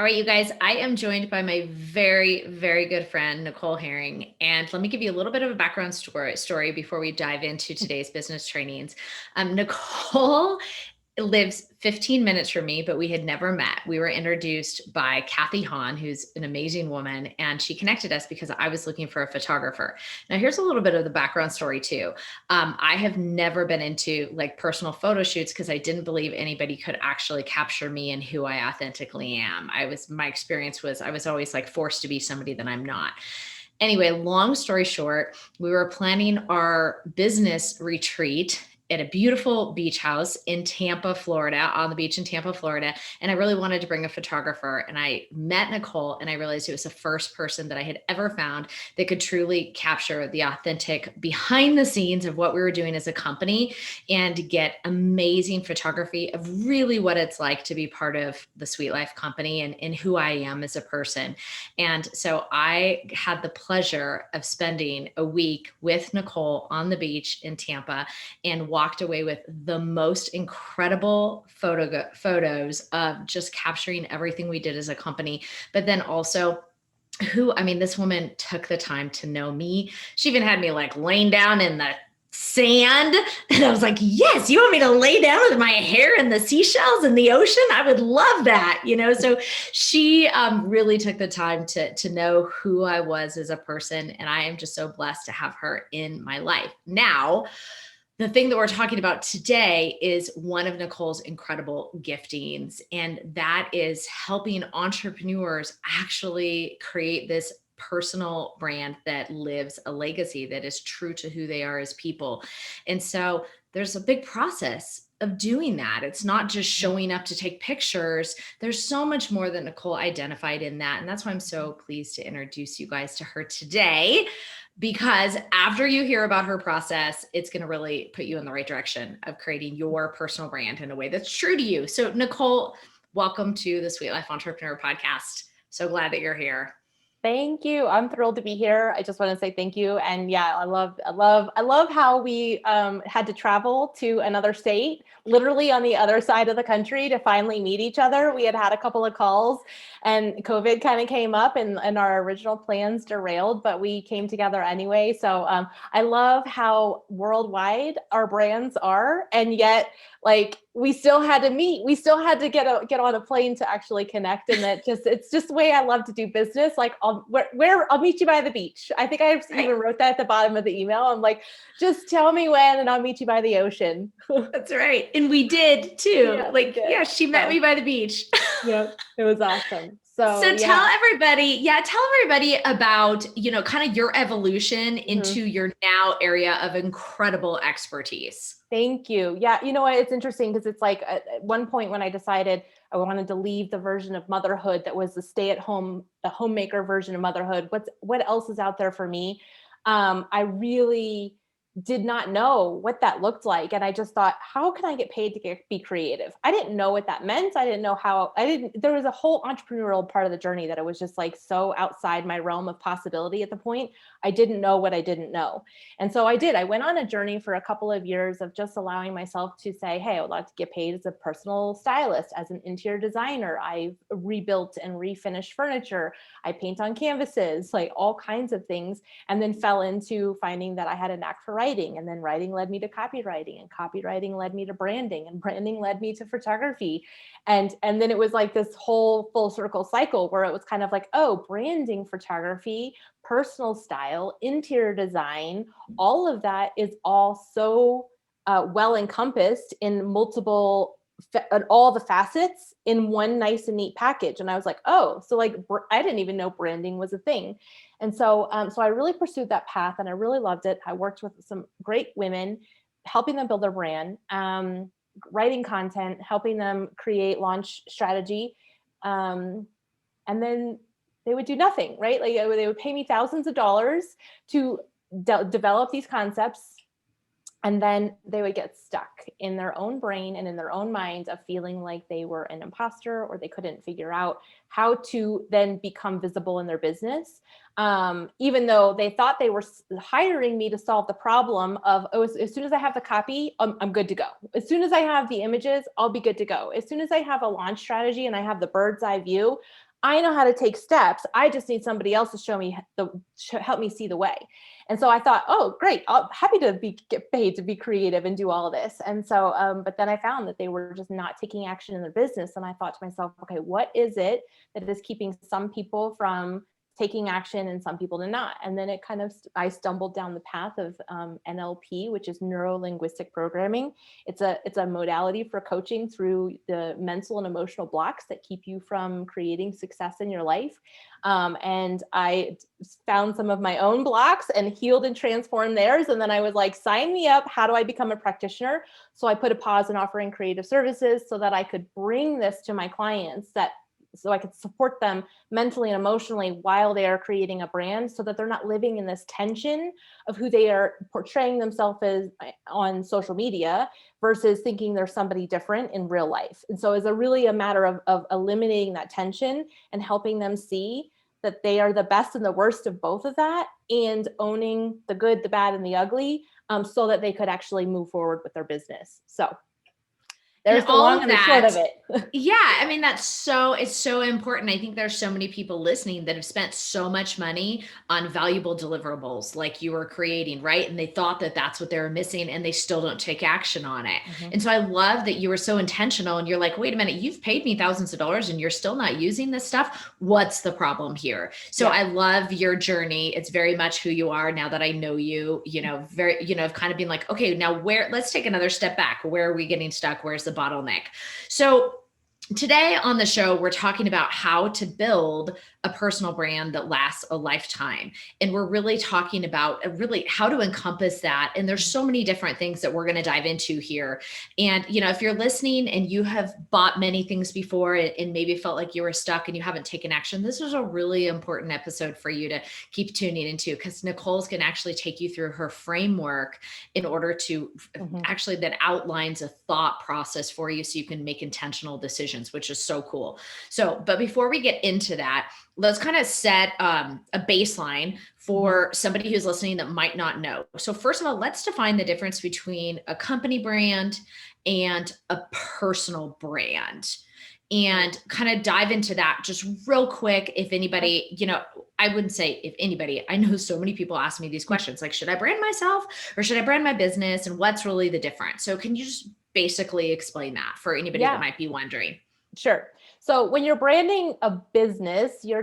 All right, you guys, I am joined by my very, very good friend, Nicole Herring. And let me give you a little bit of a background story before we dive into today's business trainings. Nicole lives 15 minutes from me, but we had never met. We were introduced by Kathy Hahn, who's an amazing woman, and she connected us because I was looking for a photographer. Now, here's a little bit of the background story too. I have never been into like personal photo shoots because I didn't believe anybody could actually capture me and who I authentically am. My experience was I was always like forced to be somebody that I'm not. Anyway, long story short, we were planning our business retreat at a beautiful beach house in Tampa, Florida, on the beach in Tampa, Florida. And I really wanted to bring a photographer. And I met Nicole and I realized it was the first person that I had ever found that could truly capture the authentic behind the scenes of what we were doing as a company and get amazing photography of really what it's like to be part of the SweetLife company and who I am as a person. And so I had the pleasure of spending a week with Nicole on the beach in Tampa and walked away with the most incredible photos of just capturing everything we did as a company, but then also this woman took the time to know me. She even had me like laying down in the sand. And I was like, yes, you want me to lay down with my hair in the seashells in the ocean? I would love that, So she really took the time to know who I was as a person. And I am just so blessed to have her in my life. Now, the thing that we're talking about today is one of Nicole's incredible giftings, and that is helping entrepreneurs actually create this personal brand that lives a legacy that is true to who they are as people. And so there's a big process of doing that. It's not just showing up to take pictures. There's so much more that Nicole identified in that. And that's why I'm so pleased to introduce you guys to her today, because after you hear about her process, it's going to really put you in the right direction of creating your personal brand in a way that's true to you. So Nicole, welcome to the SweetLife Entrepreneur Podcast. So glad that you're here. Thank you. I'm thrilled to be here. I just want to say thank you. And yeah, I love how we had to travel to another state, literally on the other side of the country, to finally meet each other. We had a couple of calls and COVID kind of came up and our original plans derailed, but we came together anyway. So I love how worldwide our brands are, and yet like we still had to meet. We still had to get on a plane to actually connect. And it's just the way I love to do business. Like I'll meet you by the beach. I think I even wrote that at the bottom of the email. I'm like, just tell me when and I'll meet you by the ocean. That's right. And we did too. Yeah, she met me by the beach. Yeah, it was awesome. So tell everybody about, kind of your evolution into your now area of incredible expertise. Thank you. Yeah. You know what? It's interesting because it's like at one point when I decided I wanted to leave the version of motherhood that was the stay-at-home, the homemaker version of motherhood. What else is out there for me? I really did not know what that looked like. And I just thought, how can I get paid to be creative? I didn't know what that meant. I didn't know how, there was a whole entrepreneurial part of the journey that it was just like so outside my realm of possibility at the point. I didn't know what I didn't know. And so I went on a journey for a couple of years of just allowing myself to say, hey, I would like to get paid as a personal stylist, as an interior designer. I've rebuilt and refinished furniture. I paint on canvases, like all kinds of things. And then fell into finding that I had a knack for writing, and then writing led me to copywriting, and copywriting led me to branding, and branding led me to photography. And then it was like this whole full circle cycle where it was kind of like, oh, branding, photography, personal style, interior design, all of that is all so well encompassed in multiple all the facets in one nice and neat package. And I was like, oh, so like I didn't even know branding was a thing. And so I really pursued that path and I really loved it. I worked with some great women, helping them build their brand, writing content, helping them create launch strategy. And then they would do nothing, right? Like they would pay me thousands of dollars to develop these concepts. And then they would get stuck in their own brain and in their own minds of feeling like they were an imposter, or they couldn't figure out how to then become visible in their business. Even though they thought they were hiring me to solve the problem of, oh, as soon as I have the copy, I'm good to go. As soon as I have the images, I'll be good to go. As soon as I have a launch strategy and I have the bird's eye view, I know how to take steps. I just need somebody else to help me see the way. And so I thought, oh, great. I'm happy to get paid to be creative and do all of this. And so, but then I found that they were just not taking action in their business. And I thought to myself, okay, what is it that is keeping some people from taking action and some people to not? And then I stumbled down the path of NLP, which is neuro linguistic programming. It's a modality for coaching through the mental and emotional blocks that keep you from creating success in your life. And I found some of my own blocks and healed and transformed theirs. And then I was like, sign me up. How do I become a practitioner? So I put a pause in offering creative services so that I could bring this to my clients, so I could support them mentally and emotionally while they are creating a brand, so that they're not living in this tension of who they are portraying themselves as on social media versus thinking they're somebody different in real life. And so it's really a matter of eliminating that tension and helping them see that they are the best and the worst of both of that, and owning the good, the bad, and the ugly, so that they could actually move forward with their business. So there's the long and the short of it. Yeah. I mean, it's so important. I think there's so many people listening that have spent so much money on valuable deliverables like you were creating, right? And they thought that that's what they were missing, and they still don't take action on it. And so I love that you were so intentional, and you're like, wait a minute, you've paid me thousands of dollars and you're still not using this stuff. What's the problem here? So I love your journey. It's very much who you are now that I know you, I've kind of been like, okay, now let's take another step back. Where are we getting stuck? Where's the bottleneck? So today on the show, we're talking about how to build a personal brand that lasts a lifetime. And we're really talking about really how to encompass that. And there's so many different things that we're going to dive into here. And, if you're listening and you have bought many things before and maybe felt like you were stuck and you haven't taken action, this is a really important episode for you to keep tuning into, because Nicole's going to actually take you through her framework in order to actually that outlines a thought process for you so you can make intentional decisions, which is so cool. So, but before we get into that, let's kind of set a baseline for somebody who's listening that might not know. So first of all, let's define the difference between a company brand and a personal brand, and kind of dive into that just real quick. If anybody, I wouldn't say if anybody, I know so many people ask me these questions, like, should I brand myself or should I brand my business? And what's really the difference? So can you just basically explain that for anybody that might be wondering? Sure. So when you're branding a business, you're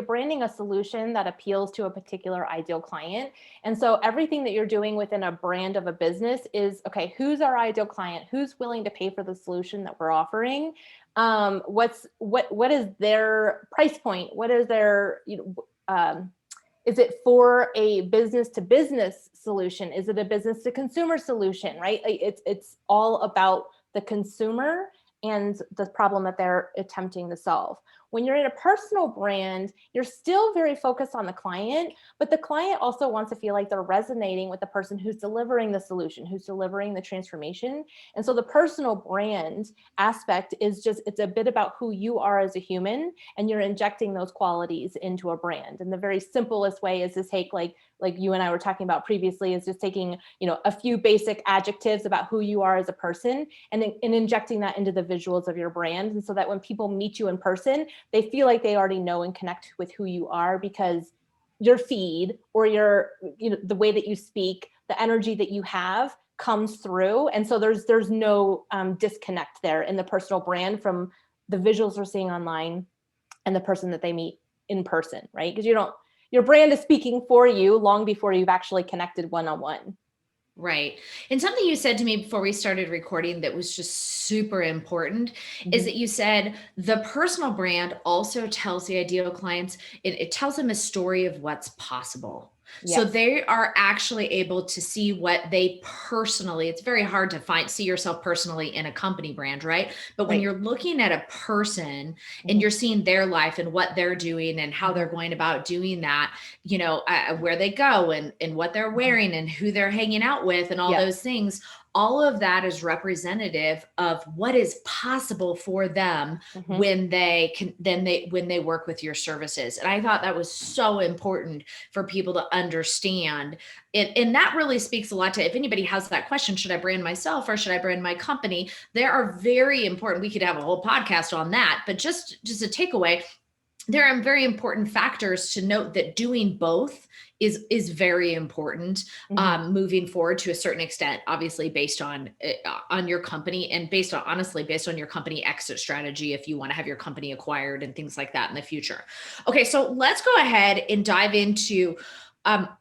branding a solution that appeals to a particular ideal client. And so everything that you're doing within a brand of a business is, okay, who's our ideal client? Who's willing to pay for the solution that we're offering? What is their price point? What is their, is it for a business to business solution? Is it a business to consumer solution, right? It's all about the consumer and the problem that they're attempting to solve. When you're in a personal brand, you're still very focused on the client, but the client also wants to feel like they're resonating with the person who's delivering the solution, who's delivering the transformation. And so the personal brand aspect is it's a bit about who you are as a human, and you're injecting those qualities into a brand. And the very simplest way is to take like you and I were talking about previously, is just taking, a few basic adjectives about who you are as a person and injecting that into the visuals of your brand. And so that when people meet you in person, they feel like they already know and connect with who you are, because your feed or the way that you speak, the energy that you have comes through. And so there's no disconnect there in the personal brand from the visuals we're seeing online and the person that they meet in person, right? Because your brand is speaking for you long before you've actually connected one-on-one. Right. And something you said to me before we started recording that was just super important is that you said the personal brand also tells the ideal clients, it tells them a story of what's possible. Yes. So they are actually able to see what they personally, it's very hard to see yourself personally in a company brand, right? But when you're looking at a person and you're seeing their life and what they're doing and how they're going about doing that, where they go and what they're wearing and who they're hanging out with and all those things, all of that is representative of what is possible for them when they work with your services. And I thought that was so important for people to understand it. And that really speaks a lot to, if anybody has that question, should I brand myself or should I brand my company? There are very important, we could have a whole podcast on that, but just a takeaway. there are very important factors to note that doing both is very important, moving forward to a certain extent, obviously based on your company, and based on, honestly, based on your company exit strategy, if you want to have your company acquired and things like that in the future. Okay, so let's go ahead and dive into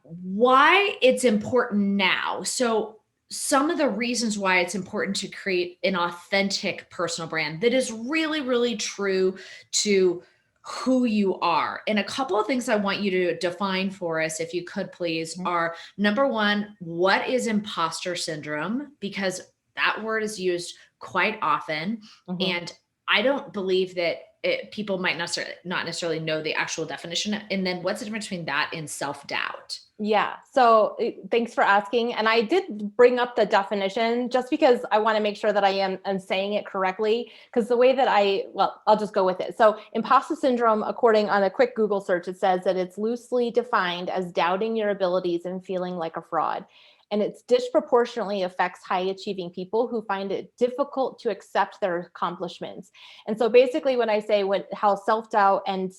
why it's important now. So some of the reasons why it's important to create an authentic personal brand that is really, really true to who you are. And a couple of things I want you to define for us, if you could please, are number one, what is imposter syndrome? Because that word is used quite often. And I don't believe that people might not necessarily know the actual definition. And then what's the difference between that and self-doubt? Yeah. So thanks for asking. And I did bring up the definition just because I want to make sure that I am saying it correctly. Because the way that I'll just go with it. So imposter syndrome, according on a quick Google search, it says that it's loosely defined as doubting your abilities and feeling like a fraud. And it disproportionately affects high achieving people who find it difficult to accept their accomplishments. And so basically when I say how self-doubt and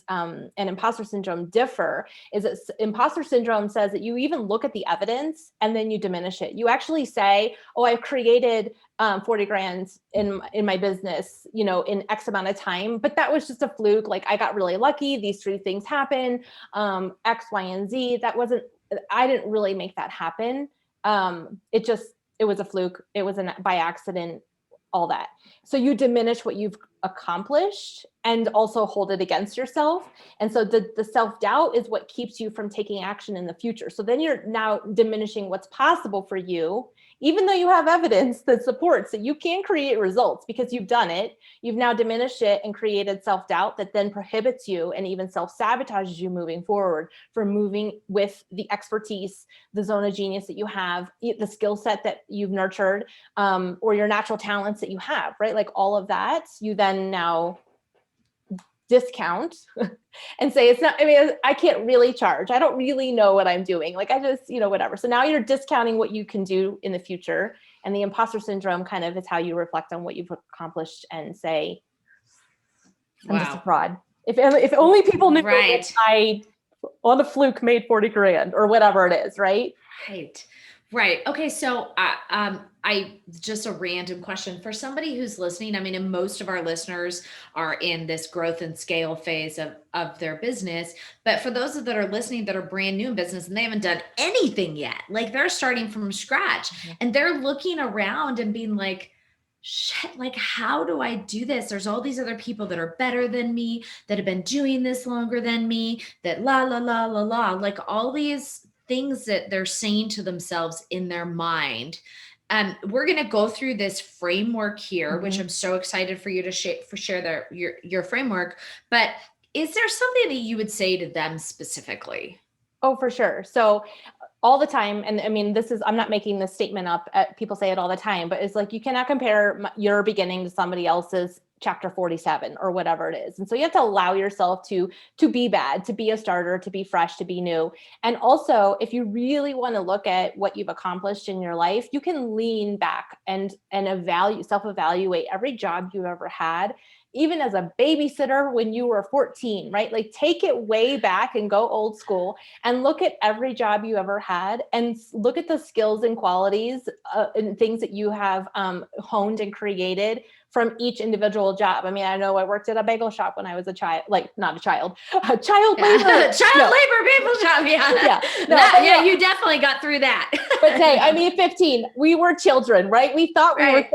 imposter syndrome differ, is that imposter syndrome says that you even look at the evidence and then you diminish it. You actually say, oh, I've created 40 grand in my business, in X amount of time, but that was just a fluke. Like I got really lucky. These 3 things happen, X, Y, and Z. I didn't really make that happen. It was a fluke. It was by accident, all that. So you diminish what you've accomplished and also hold it against yourself. And so the self-doubt is what keeps you from taking action in the future. So then you're now diminishing what's possible for you, even though you have evidence that supports that you can create results because you've done it. You've now diminished it and created self-doubt that then prohibits you and even self-sabotages you moving forward from moving with the expertise, the zone of genius that you have, the skill set that you've nurtured, or your natural talents that you have, right? Like all of that, you then now discount and say, it's not, I mean, I can't really charge. I don't really know what I'm doing. Like I just, whatever. So now you're discounting what you can do in the future. And the imposter syndrome kind of is how you reflect on what you've accomplished and say, I'm just a fraud. If only people knew that I on a fluke made 40 grand or whatever it is, right? Right. Okay. So, I just a random question for somebody who's listening. I mean, and most of our listeners are in this growth and scale phase of their business. But for those that are listening that are brand new in business and they haven't done anything yet, like they're starting from scratch and they're looking around and being like, shit, like, how do I do this? There's all these other people that are better than me, that have been doing this longer than me, that la, la, la, la, la, like all these things that they're saying to themselves in their mind. We're going to go through this framework here, which I'm so excited for you to share your framework. But is there something that you would say to them specifically? Oh, for sure. So all the time, and I mean, I'm not making this statement up. People say it all the time, but it's like, you cannot compare your beginning to somebody else's chapter 47 or whatever it is. And so you have to allow yourself to be bad, to be a starter, to be fresh, to be new. And also, if you really want to look at what you've accomplished in your life, you can lean back and self-evaluate every job you've ever had, even as a babysitter when you were 14, right? Like take it way back and go old school and look at every job you ever had and look at the skills and qualities and things that you have honed and created from each individual job. I mean, I know I worked at a bagel shop when I was a child, like not a child labor. Labor bagel shop. Yeah. You definitely got through that. But hey, I mean, 15, we were children, right? We thought we were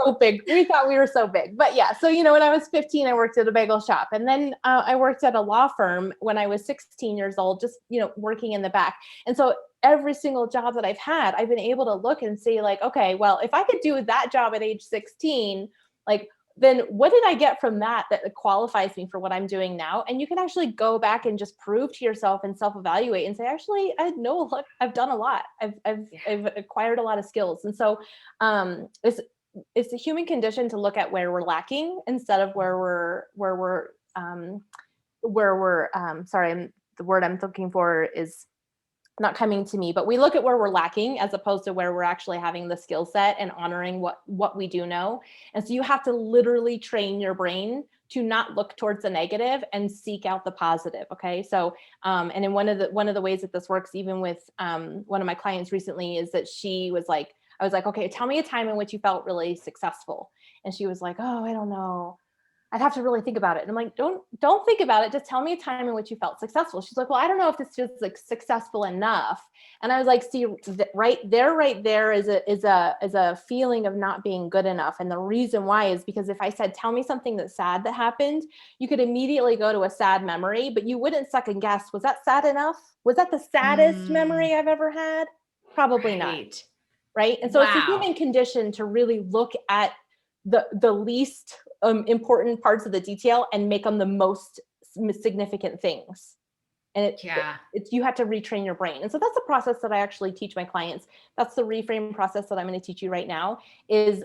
so big. But yeah, so, when I was 15, I worked at a bagel shop. And then I worked at a law firm when I was 16 years old, just, working in the back. And so every single job that I've had, I've been able to look and say like, okay, well, if I could do that job at age 16, like, then what did I get from that qualifies me for what I'm doing now? And you can actually go back and just prove to yourself and self-evaluate and say, actually, I know a lot. I've done a lot. I've acquired a lot of skills. And so it's a human condition to look at where we're lacking instead of where we're sorry, the word I'm looking for is not coming to me, but we look at where we're lacking as opposed to where we're actually having the skill set and honoring what we do know. And so you have to literally train your brain to not look towards the negative and seek out the positive. Okay. So, and in one of the ways that this works, even with one of my clients recently, is that she was like, I was like, okay, tell me a time in which you felt really successful. And she was like, oh, I don't know. I'd have to really think about it. And I'm like, don't think about it. Just tell me a time in which you felt successful. She's like, well, I don't know if this feels like successful enough. And I was like, see, right there is a feeling of not being good enough. And the reason why is because if I said, tell me something that's sad that happened, you could immediately go to a sad memory, but you wouldn't second guess, was that sad enough? Was that the saddest memory I've ever had? Probably not. Right. Right. And so it's a Wow. human condition to really look at the least important parts of the detail and make them the most significant things. And Yeah. you have to retrain your brain. And so that's a process that I actually teach my clients. That's the reframe process that I'm going to teach you right now. Is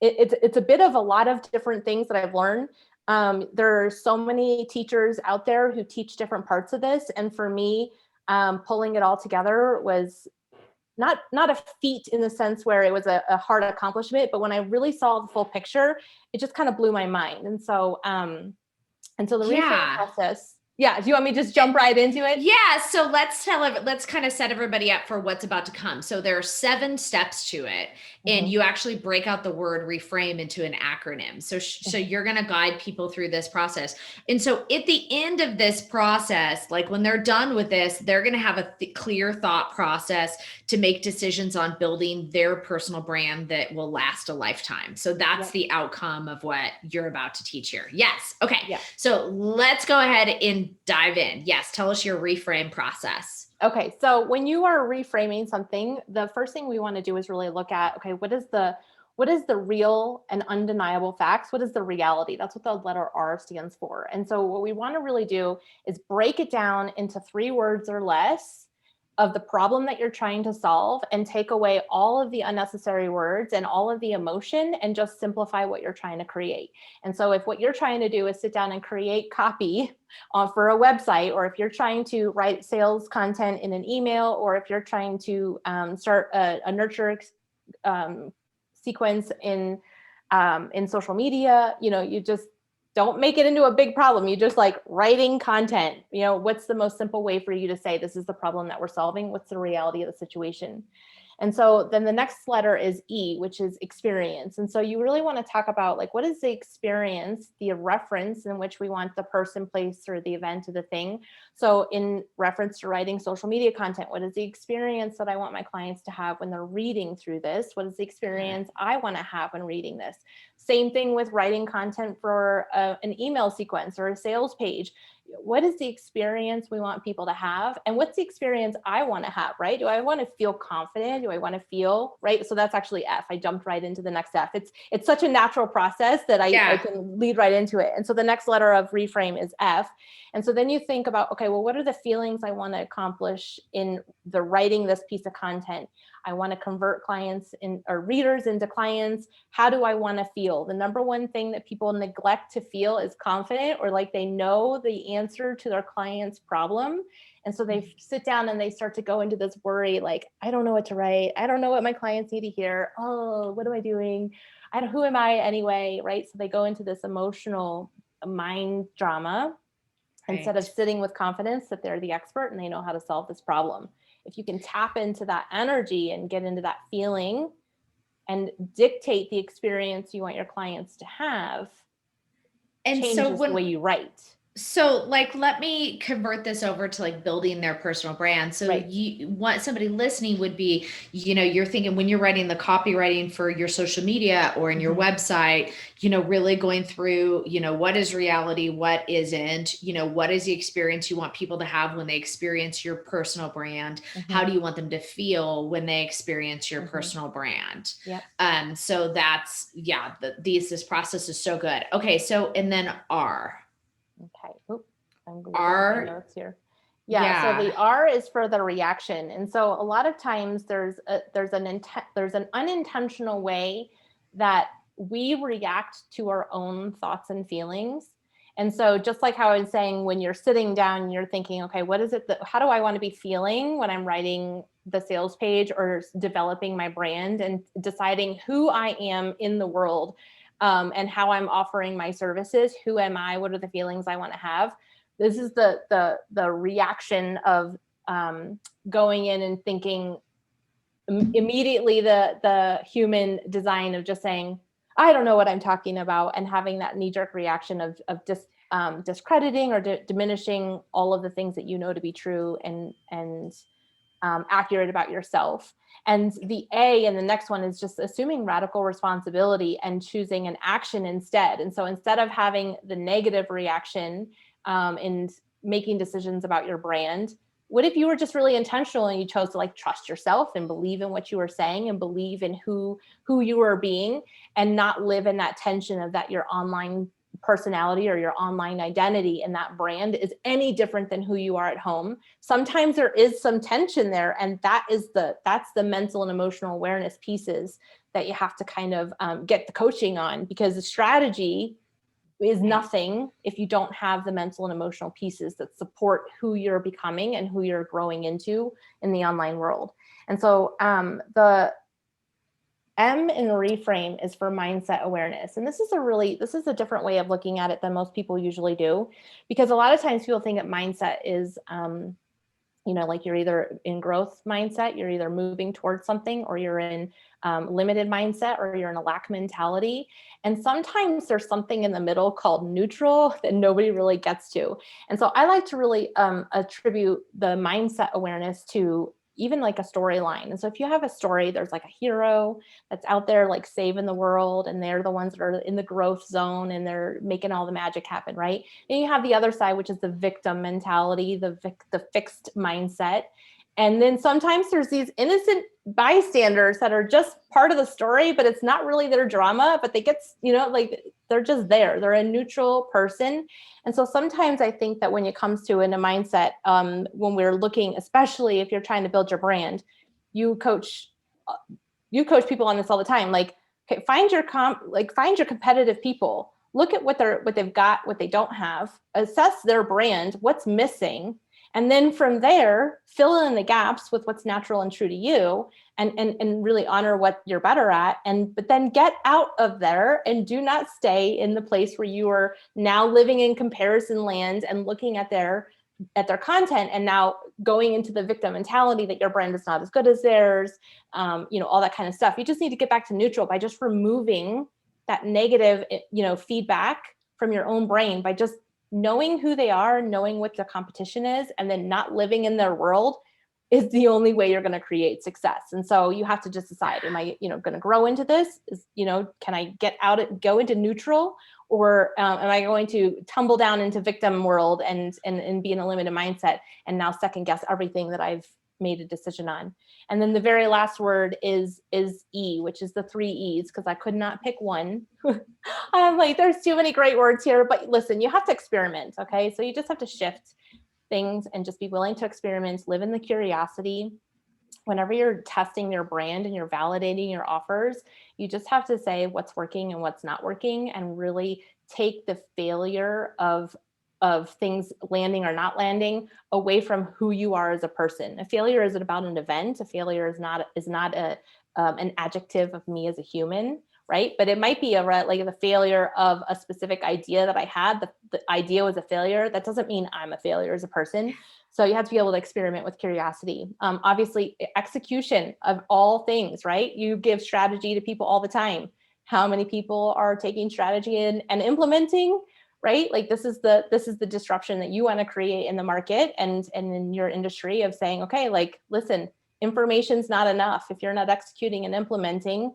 it's a bit of a lot of different things that I've learned. There are so many teachers out there who teach different parts of this, and for me, pulling it all together was not a feat in the sense where it was a hard accomplishment, but when I really saw the full picture, it just kind of blew my mind. And so the reframe Yeah. process. Yeah. Do you want me to just jump right into it? Yeah, so let's kind of set everybody up for what's about to come. So there are 7 steps to it, and you actually break out the word reframe into an acronym. So you're going to guide people through this process. And so at the end of this process, like when they're done with this, they're going to have a clear thought process to make decisions on building their personal brand that will last a lifetime. So that's the outcome of what you're about to teach here. Yes. Okay. Yeah. So let's go ahead and dive in. Yes. Tell us your reframe process. Okay. So when you are reframing something, the first thing we want to do is really look at, okay, what is the real and undeniable facts? What is the reality? That's what the letter R stands for. And so what we want to really do is break it down into 3 words or less of the problem that you're trying to solve, and take away all of the unnecessary words and all of the emotion, and just simplify what you're trying to create. And so if what you're trying to do is sit down and create copy for a website, or if you're trying to write sales content in an email, or if you're trying to start a nurture sequence in social media, you just don't make it into a big problem. You just like writing content. What's the most simple way for you to say, this is the problem that we're solving? What's the reality of the situation? And so then the next letter is E, which is experience. And so you really want to talk about, like, what is the experience, the reference in which we want the person, place, or the event or the thing. So in reference to writing social media content, what is the experience that I want my clients to have when they're reading through this? What is the experience I want to have when reading this? Same thing with writing content for an email sequence or a sales page. What is the experience we want people to have? And what's the experience I want to have, right? Do I want to feel confident? Do I want to feel, right? So that's actually F. I jumped right into the next F. It's such a natural process that I can lead right into it. And so the next letter of reframe is F. And so then you think about, okay, well, what are the feelings I want to accomplish in the writing this piece of content? I want to convert clients or readers into clients. How do I want to feel? The number one thing that people neglect to feel is confident, or like they know the answer to their client's problem. And so they sit down and they start to go into this worry, like, I don't know what to write. I don't know what my clients need to hear. Oh, what am I doing? Who am I anyway? Right. So they go into this emotional mind drama instead of sitting with confidence that they're the expert and they know how to solve this problem. If you can tap into that energy and get into that feeling and dictate the experience you want your clients to have, and changes the way you write. So like, let me convert this over to like building their personal brand. So you want somebody listening would be, you're thinking when you're writing the copywriting for your social media or in your website, really going through, what is reality, what isn't, what is the experience you want people to have when they experience your personal brand? How do you want them to feel when they experience your personal brand? So that's, this process is so good. Okay. So, and then R. Okay. Oop, I'm going R. to notes here. So the R is for the reaction. And so a lot of times there's an unintentional way that we react to our own thoughts and feelings. And so just like how I was saying, when you're sitting down and you're thinking, okay, what is it how do I want to be feeling when I'm writing the sales page or developing my brand and deciding who I am in the world? and how I'm offering my services. Who am I? What are the feelings I want to have? This is the reaction of going in and thinking immediately the human design of just saying, I don't know what I'm talking about, and having that knee-jerk reaction of discrediting or diminishing all of the things that you know to be true and accurate about yourself. And the A and the next one is just assuming radical responsibility and choosing an action instead. And so instead of having the negative reaction and making decisions about your brand, what if you were just really intentional and you chose to like trust yourself and believe in what you were saying and believe in who you were being, and not live in that tension of that your online personality or your online identity and that brand is any different than who you are at home. Sometimes there is some tension there, and that's the mental and emotional awareness pieces that you have to kind of get the coaching on, because the strategy is nothing if you don't have the mental and emotional pieces that support who you're becoming and who you're growing into in the online world. And so the M in Reframe is for mindset awareness. And this is a different way of looking at it than most people usually do, because a lot of times people think that mindset is, like you're either in growth mindset, you're either moving towards something, or you're in limited mindset, or you're in a lack mentality. And sometimes there's something in the middle called neutral that nobody really gets to. And so I like to really attribute the mindset awareness to even like a storyline. And so if you have a story, there's like a hero that's out there like saving the world, and they're the ones that are in the growth zone and they're making all the magic happen, right? And you have the other side, which is the victim mentality, the fixed mindset. And then sometimes there's these innocent bystanders that are just part of the story, but it's not really their drama, but they get, like they're just there. They're a neutral person. And so sometimes I think that when it comes to in a mindset, when we're looking, especially if you're trying to build your brand, you coach people on this all the time. Like, okay, find your competitive people. Look at what they've got, what they don't have, assess their brand, what's missing. And then from there, fill in the gaps with what's natural and true to you, and really honor what you're better at. But then get out of there and do not stay in the place where you are now living in comparison land and looking at their content and now going into the victim mentality that your brand is not as good as theirs, all that kind of stuff. You just need to get back to neutral by just removing that negative, feedback from your own brain, by just knowing who they are, knowing what the competition is, and then not living in their world is the only way you're going to create success. And so you have to just decide, am I, going to grow into this? Can I go into neutral, or am I going to tumble down into victim world and be in a limited mindset and now second guess everything that I've made a decision on? And then the very last word is E, which is the 3 E's, because I could not pick one. I'm like, there's too many great words here, but listen, you have to experiment. Okay. So you just have to shift things and just be willing to experiment, live in the curiosity. Whenever you're testing your brand and you're validating your offers, you just have to say what's working and what's not working, and really take the failure of things landing or not landing away from who you are as a person. A failure isn't about an event. A failure is not an adjective of me as a human, right? But it might be like the failure of a specific idea that I had. The idea was a failure. That doesn't mean I'm a failure as a person. So you have to be able to experiment with curiosity. Obviously, execution of all things, right? You give strategy to people all the time. How many people are taking strategy and implementing, right? Like this is the disruption that you want to create in the market and in your industry, of saying, okay, like, listen, information's not enough. If you're not executing and implementing,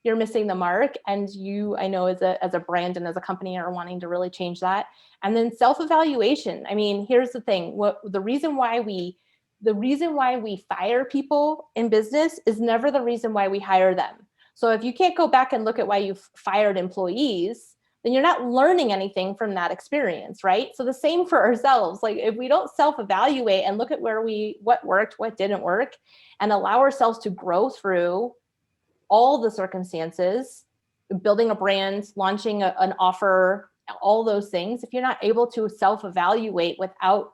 you're missing the mark. And you, I know as a brand and as a company, are wanting to really change that. And then self-evaluation. I mean, here's the thing. The reason why we fire people in business is never the reason why we hire them. So if you can't go back and look at why you've fired employees, then you're not learning anything from that experience, right? So the same for ourselves. Like, if we don't self-evaluate and look at what worked, what didn't work, and allow ourselves to grow through all the circumstances, building a brand, launching an offer, all those things, if you're not able to self-evaluate without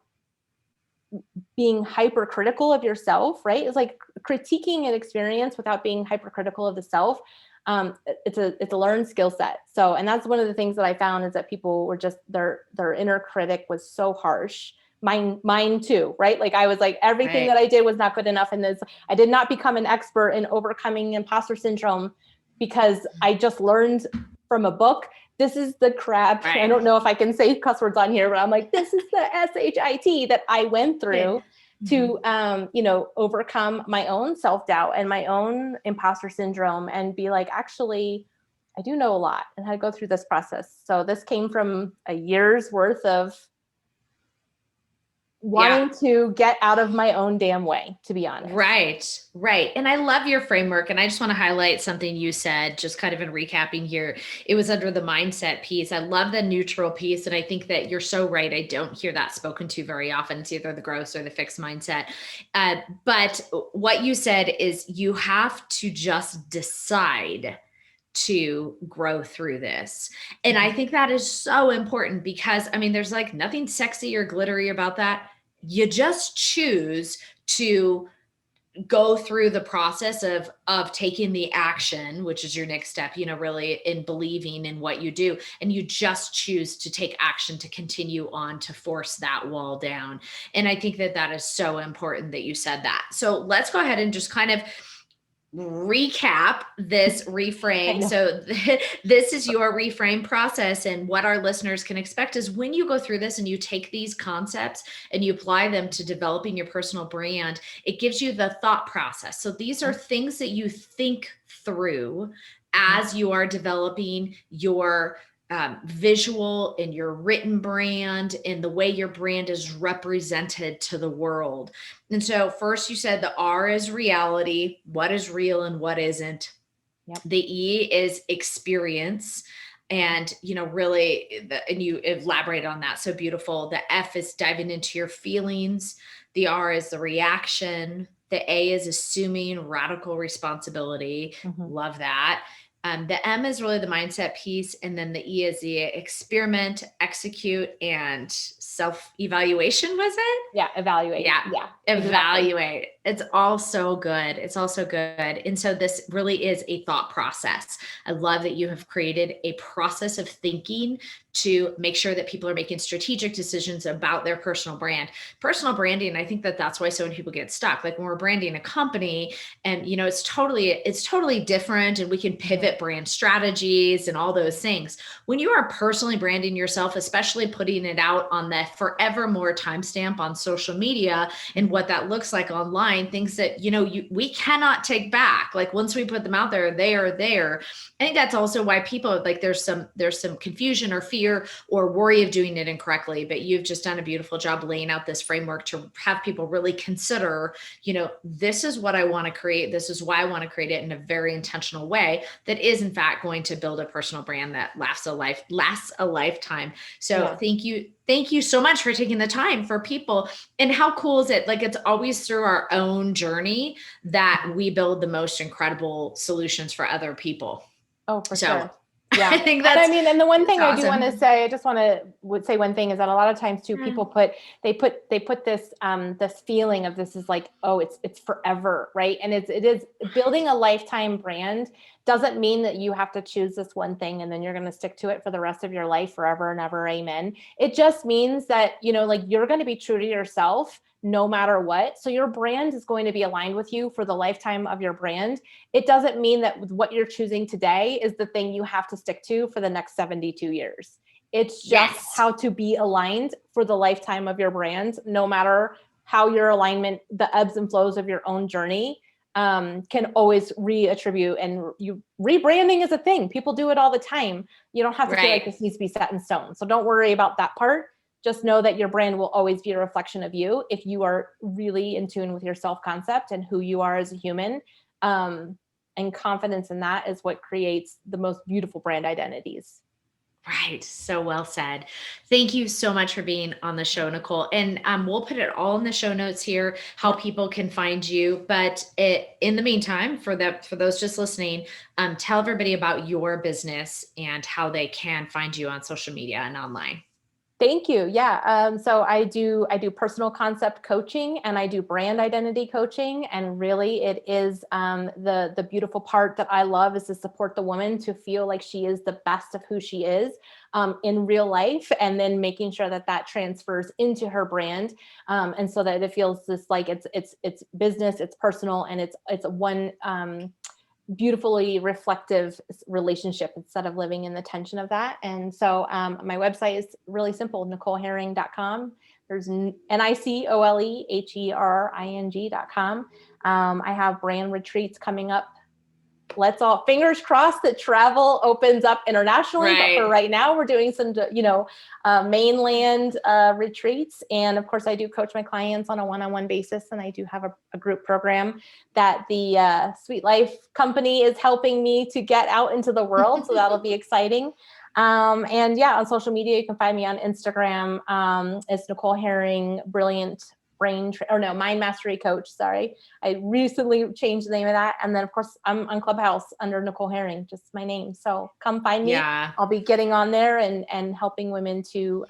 being hypercritical of yourself, right? It's like critiquing an experience without being hypercritical of the self. It's a learned skill set. So, and that's one of the things that I found is that people were just, their inner critic was so harsh. Mine too, right? Like I was like, everything that I did was not good enough. And this, I did not become an expert in overcoming imposter syndrome because I just learned from a book. This is the crap. Right. I don't know if I can say cuss words on here, but I'm like, this is the SHIT that I went through to, overcome my own self-doubt and my own imposter syndrome and be like, actually, I do know a lot and how to go through this process. So this came from a year's worth of wanting to get out of my own damn way, to be honest. Right. And I love your framework. And I just want to highlight something you said, just kind of in recapping here. It was under the mindset piece. I love the neutral piece. And I think that you're so right. I don't hear that spoken to very often. It's either the growth or the fixed mindset. But what you said is you have to just decide to grow through this. And I think that is so important because, I mean, there's like nothing sexy or glittery about that. You just choose to go through the process of taking the action, which is your next step, really in believing in what you do, and you just choose to take action to continue on to force that wall down. And I think that that is so important that you said that. So let's go ahead and just kind of recap this reframe. So this is your reframe process, and what our listeners can expect is when you go through this and you take these concepts and you apply them to developing your personal brand, it gives you the thought process. So these are things that you think through as you are developing your visual and your written brand and the way your brand is represented to the world. And so first you said the R is reality, what is real and what isn't. Yep. The E is experience. And, really, and you elaborate on that. So beautiful. The F is diving into your feelings. The R is the reaction. The A is assuming radical responsibility. Love that. The M is really the mindset piece. And then the E is the experiment, execute, and self-evaluation, was it? Yeah, evaluate. Yeah. Evaluate. Exactly. It's all so good. It's all so good. And so this really is a thought process. I love that you have created a process of thinking to make sure that people are making strategic decisions about their personal brand. Personal branding, I think that that's why so many people get stuck. Like when we're branding a company and, it's totally different, and we can pivot brand strategies and all those things. When you are personally branding yourself, especially putting it out on the forevermore timestamp on social media and what that looks like online, things that, we cannot take back. Like once we put them out there, they are there. I think that's also why people like there's some confusion or fear or worry of doing it incorrectly, but you've just done a beautiful job laying out this framework to have people really consider, this is what I want to create. This is why I want to create it in a very intentional way that is in fact going to build a personal brand that lasts a lifetime. So Thank you so much for taking the time for people. And how cool is it? Like it's always through our own journy that we build the most incredible solutions for other people. Oh, for sure. Yeah. I think that's, and the one thing awesome. I do want to say, I just would say one thing is that a lot of times too, people put this, this feeling of this is like, oh, it's forever. Right. And it is building a lifetime brand doesn't mean that you have to choose this one thing and then you're going to stick to it for the rest of your life forever and ever. Amen. It just means that, like you're going to be true to yourself no matter what. So your brand is going to be aligned with you for the lifetime of your brand. It doesn't mean that what you're choosing today is the thing you have to stick to for the next 72 years. It's just how to be aligned for the lifetime of your brand, no matter how your alignment, the ebbs and flows of your own journey can always reattribute, and rebranding is a thing. People do it all the time. You don't have to feel like this needs to be set in stone. So don't worry about that part. Just know that your brand will always be a reflection of you if you are really in tune with your self-concept and who you are as a human. And confidence in that is what creates the most beautiful brand identities. Right. So well said. Thank you so much for being on the show, Nicole. And we'll put it all in the show notes here, how people can find you. But in the meantime, for those just listening, tell everybody about your business and how they can find you on social media and online. Thank you. Yeah. So I do personal concept coaching and I do brand identity coaching. And really, it is the beautiful part that I love is to support the woman to feel like she is the best of who she is in real life, and then making sure that that transfers into her brand, and so that it feels just like it's business, it's personal, and it's one beautifully reflective relationship instead of living in the tension of that. And so my website is really simple, NicoleHerring.com. There's NicoleHerring.com. I have brand retreats coming up. Let's all fingers crossed that travel opens up internationally. But for Right. right now, we're doing some, mainland retreats. And of course, I do coach my clients on a one-on-one basis. And I do have a group program that the SweetLife company is helping me to get out into the world. So that'll be exciting. And yeah, on social media, you can find me on Instagram. It's Nicole Herring, brilliant mind mastery coach. Sorry. I recently changed the name of that. And then of course I'm on Clubhouse under Nicole Herring, just my name. So come find me. Yeah. I'll be getting on there and helping women to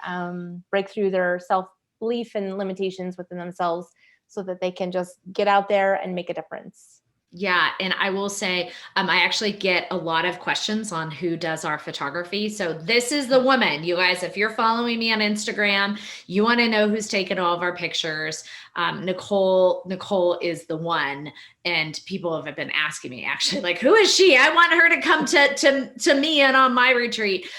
break through their self-belief and limitations within themselves so that they can just get out there and make a difference. Yeah. And I will say, I actually get a lot of questions on who does our photography. So this is the woman, you guys, if you're following me on Instagram, you want to know who's taken all of our pictures. Nicole is the one. And people have been asking me actually, like, who is she? I want her to come to me and on my retreat.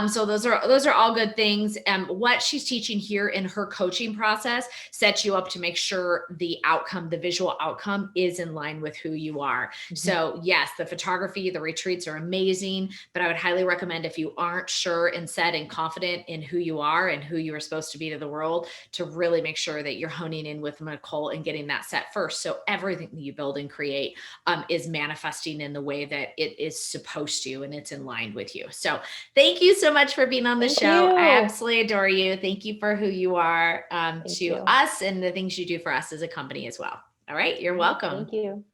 So those are all good things. What she's teaching here in her coaching process sets you up to make sure the outcome, the visual outcome, is in line with who you are. Mm-hmm. So yes, the photography, the retreats are amazing, but I would highly recommend, if you aren't sure and set and confident in who you are and who you are supposed to be to the world, to really make sure that you're honing in with Nicole and getting that set first. So everything that you build and create is manifesting in the way that it is supposed to, and it's in line with you. So thank you so much for being on the Thank show. you. I absolutely adore you. Thank you for who you are to you. us and the things you do for us as a company as well. All right. You're welcome. Thank you.